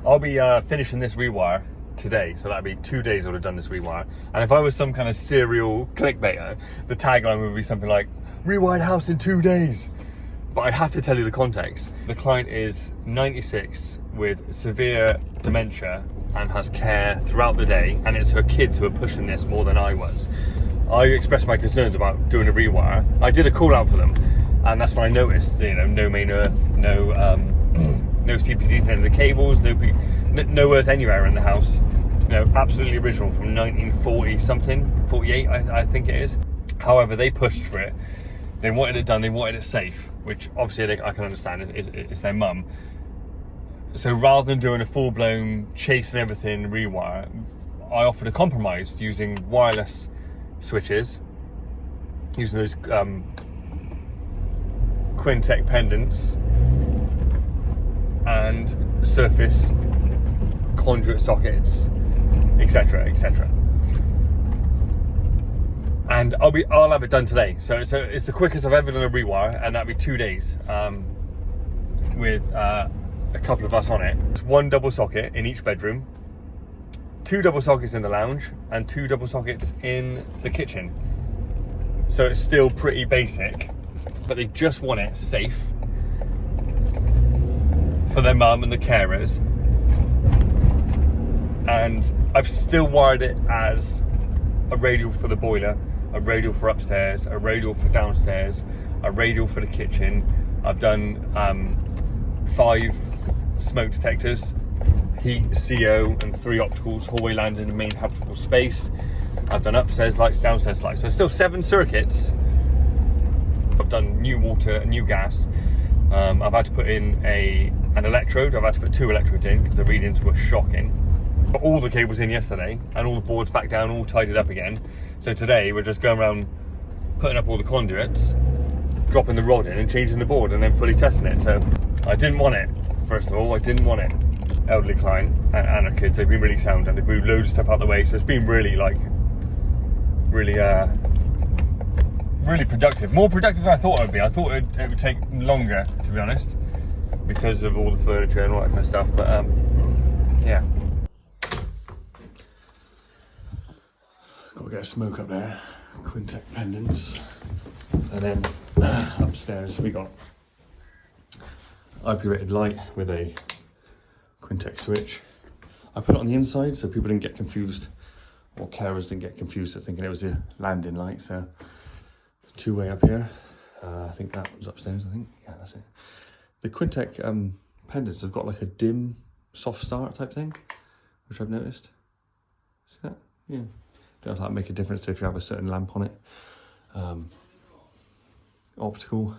I'll be finishing this rewire today, so that'd be 2 days I would have done this rewire. And if I was some kind of serial clickbaiter, the tagline would be something like rewired house in 2 days. But I have to tell you the context. The client is 96 with severe dementia and has care throughout the day, and it's her kids who are pushing this more than I was. I expressed my concerns about doing a rewire. I did a call out for them, and that's when I noticed, you know, no main earth, no CPCs, none of the cables, no earth anywhere in the house. You know, absolutely original from 1940 something, 48 I think it is. However, they pushed for it. They wanted it done, they wanted it safe, which obviously I can understand, it's their mum. So rather than doing a full-blown chasing everything rewire, I offered a compromise using wireless switches, using those Quinetic pendants and surface conduit sockets, etc, etc. And I'll have it done today. So it's the quickest I've ever done a rewire, and that'll be 2 days with a couple of us on it. It's one double socket in each bedroom, 2 double sockets in the lounge, and 2 double sockets in the kitchen. So it's still pretty basic, but they just want it safe for their mum and the carers. And I've still wired it as a radial for the boiler, a radial for upstairs, a radial for downstairs, a radial for the kitchen. I've done 5 smoke detectors, heat, CO, and 3 opticals, hallway landing and main habitable space. I've done upstairs lights, downstairs lights. So still 7 circuits. I've done new water and new gas. I've had to put in an electrode. I've had to put 2 electrodes in because the readings were shocking. Got all the cables in yesterday and all the boards back down, all tidied up again. So today we're just going around putting up all the conduits, dropping the rod in and changing the board, and then fully testing it. So I didn't want it, first of all, I didn't want it. Elderly client and her kids, they've been really sound and they've moved loads of stuff out of the way. So it's been really really productive. More productive than I thought it would be. I thought it would take longer, to be honest, because of all the furniture and all that kind of stuff. But yeah. Got to get a smoke up there. Quinetic pendants. And then upstairs we got IP rated light with a Quinetic switch. I put it on the inside so people didn't get confused, or carers didn't get confused thinking it was a landing light. So 2-way up here. I think that was upstairs, I think. Yeah, that's it. The Quinetic pendants have got like a dim soft start type thing, which I've noticed. See that? Yeah. Don't know if that make a difference if you have a certain lamp on it. Optical.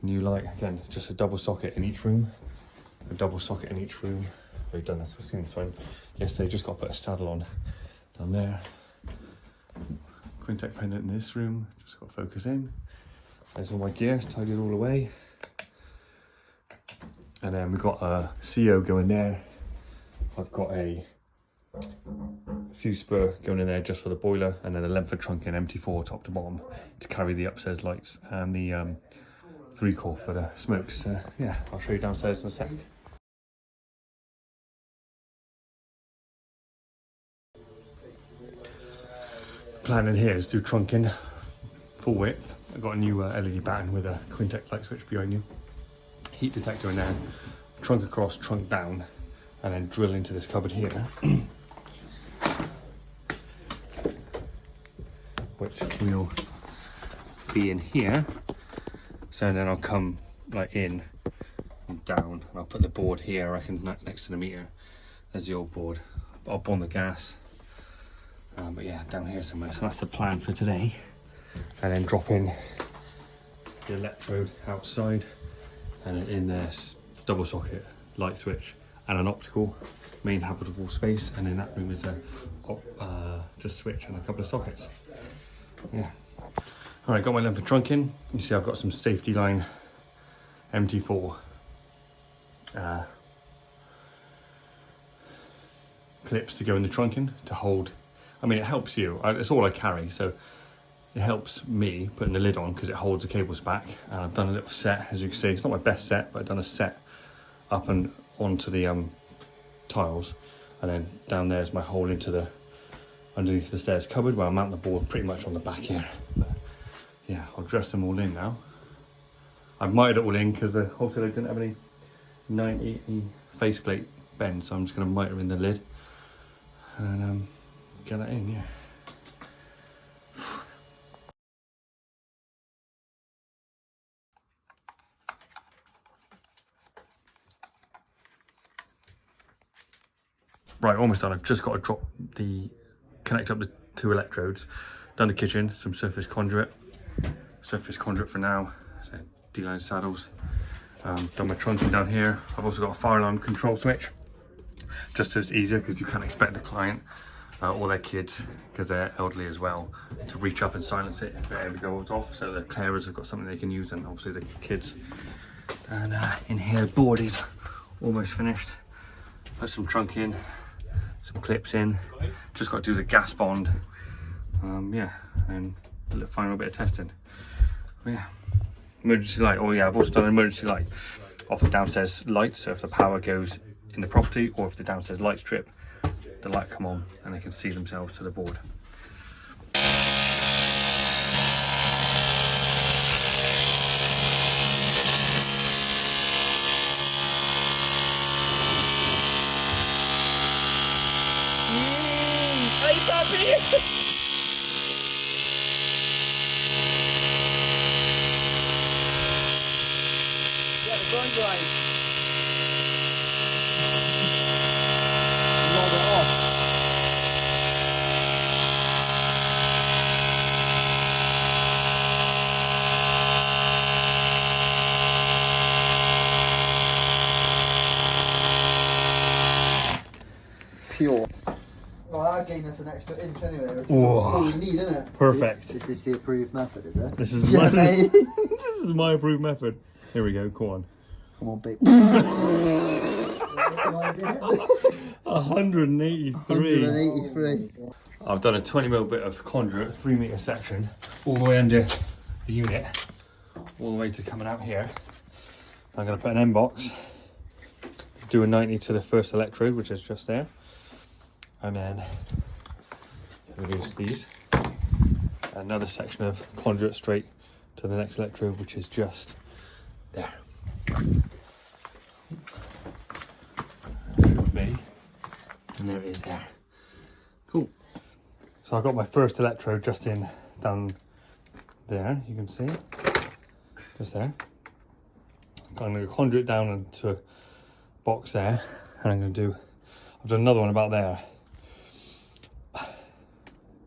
New light. Again, just a double socket in each room. A double socket in each room. We've done this. We've seen this one yesterday. Just got to put a saddle on down there. Quinetic pendant in this room. Just got to focus in. There's all my gear tidied all away. And then we've got a CO going there. I've got a fuse spur going in there just for the boiler, and then a Lemford trunk in MT4 top to bottom to carry the upstairs lights and the 3-core for the smokes. Yeah, I'll show you downstairs in a sec. The plan in here is to do trunking full width. I've got a new LED batten with a Quinetic light switch behind you. Heat detector in there, trunk across, trunk down, and then drill into this cupboard here. Which will be in here. So then I'll come like in and down, and I'll put the board here, I reckon, next to the meter. There's the old board. Up on the gas. But yeah, down here somewhere. So that's the plan for today. And then drop in the electrode outside, and in there's double socket light switch and an optical main habitable space, and in that room is a just switch and a couple of sockets. Yeah. All right, got my Lemford trunk in. You see I've got some safety line MT4 clips to go in the trunking to hold. I mean, it helps you. It's all I carry, so it helps me putting the lid on because it holds the cables back. And I've done a little set, as you can see. It's not my best set, but I've done a set up and onto the tiles, and then down there is my hole into the underneath the stairs cupboard where I'll mount the board pretty much on the back here. But yeah, I'll dress them all in now. I've mited it all in because the wholesaler didn't have any 980 faceplate bends, so I'm just going to miter in the lid and get that in, yeah. Right, almost done. I've just got to connect up the 2 electrodes. Done the kitchen, some surface conduit for now. So D-line saddles. Done my trunking down here. I've also got a fire alarm control switch, just so it's easier, because you can't expect the client or their kids, because they're elderly as well, to reach up and silence it if it ever goes off. So the carers have got something they can use, and obviously the kids. And in here, the board is almost finished. Put some trunk in, some clips in. Just got to do the gas bond. Yeah, and a final bit of testing. But yeah, emergency light. Oh yeah, I've also done an emergency light off the downstairs light. So if the power goes in the property, or if the downstairs lights trip, the light come on and they can see themselves to the board. Pure. Well, that gave us an extra inch anyway. It's Whoa. all we need, isn't it? Perfect. Is this the approved method, is it? This is Yeah, my, mate. this is my approved method. Here we go. Go on. Come on, babe. 183. 183. I've done a 20mm bit of conduit, 3 meter section, all the way under the unit, all the way to coming out here. I'm going to put an end box, do a 90 to the first electrode, which is just there, and then release these. Another section of conduit straight to the next electrode, which is just there. Should be, and there it is there. Cool. So I've got my first electrode just in down there, you can see, just there. I'm going to conduit down into a box there, and I'm going to do, I've done another one about there.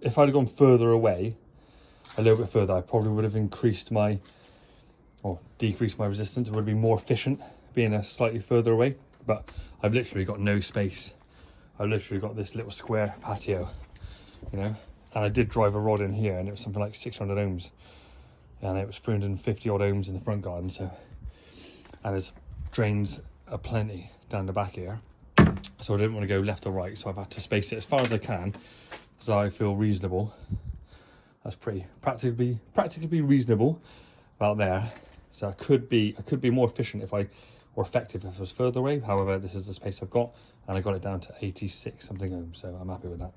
If I'd have gone further away, a little bit further, I probably would have increased my, or decreased my resistance. It would be more efficient being a slightly further away, but I've literally got no space. I've literally got this little square patio, you know, and I did drive a rod in here, and it was something like 600 ohms, and it was 350 odd ohms in the front garden. So, and there's drains aplenty down the back here, so I didn't want to go left or right, so I've had to space it as far as I can, so I feel reasonable. That's pretty practically reasonable about there. So I could be more efficient if I, or effective if I was further away. However, this is the space I've got, and I got it down to 86 something ohms, so I'm happy with that.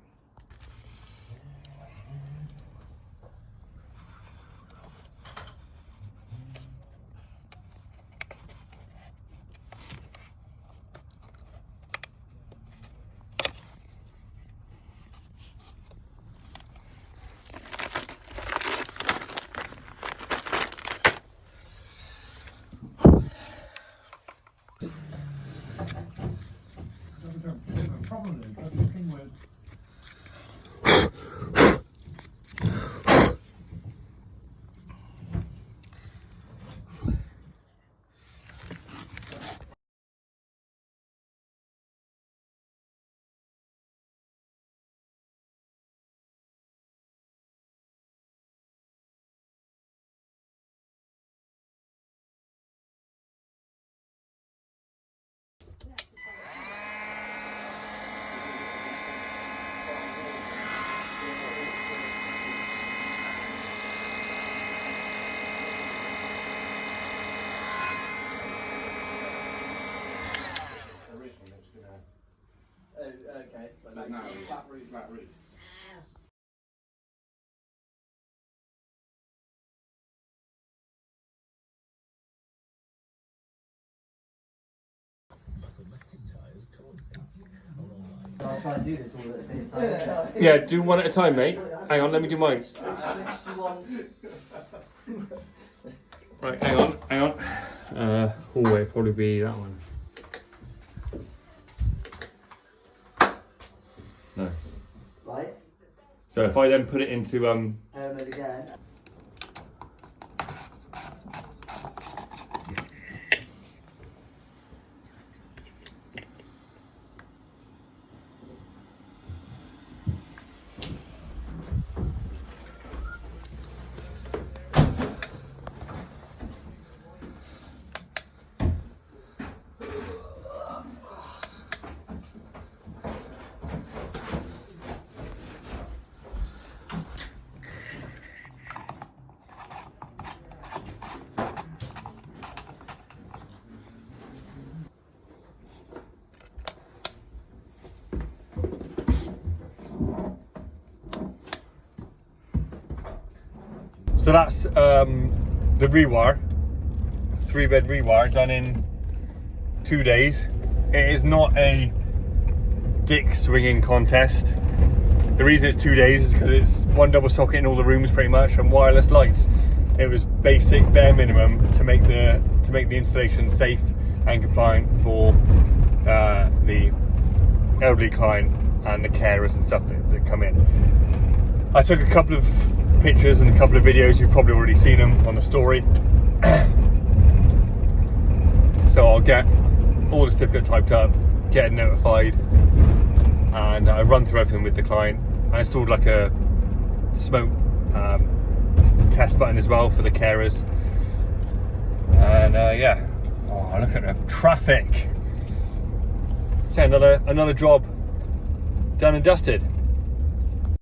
okay. But no, flat roof. I'll try and do this all at the same time. Yeah, do one at a time, mate. Hang on, let me do mine. Which do you want? Right, hang on. Hallway probably be that one. Nice. Right, So if I then put it into pyramid again. So that's the rewire, 3-bed rewire done in 2 days. It is not a dick swinging contest. The reason it's 2 days is because it's one double socket in all the rooms pretty much and wireless lights. It was basic bare minimum to make the installation safe and compliant for the elderly client and the carers and stuff that come in. I took a couple of pictures and a couple of videos. You've probably already seen them on the story. So I'll get all the certificate typed up, get it notified, and I run through everything with the client. I installed like a smoke test button as well for the carers. And yeah, oh, look at the traffic. So another job done and dusted.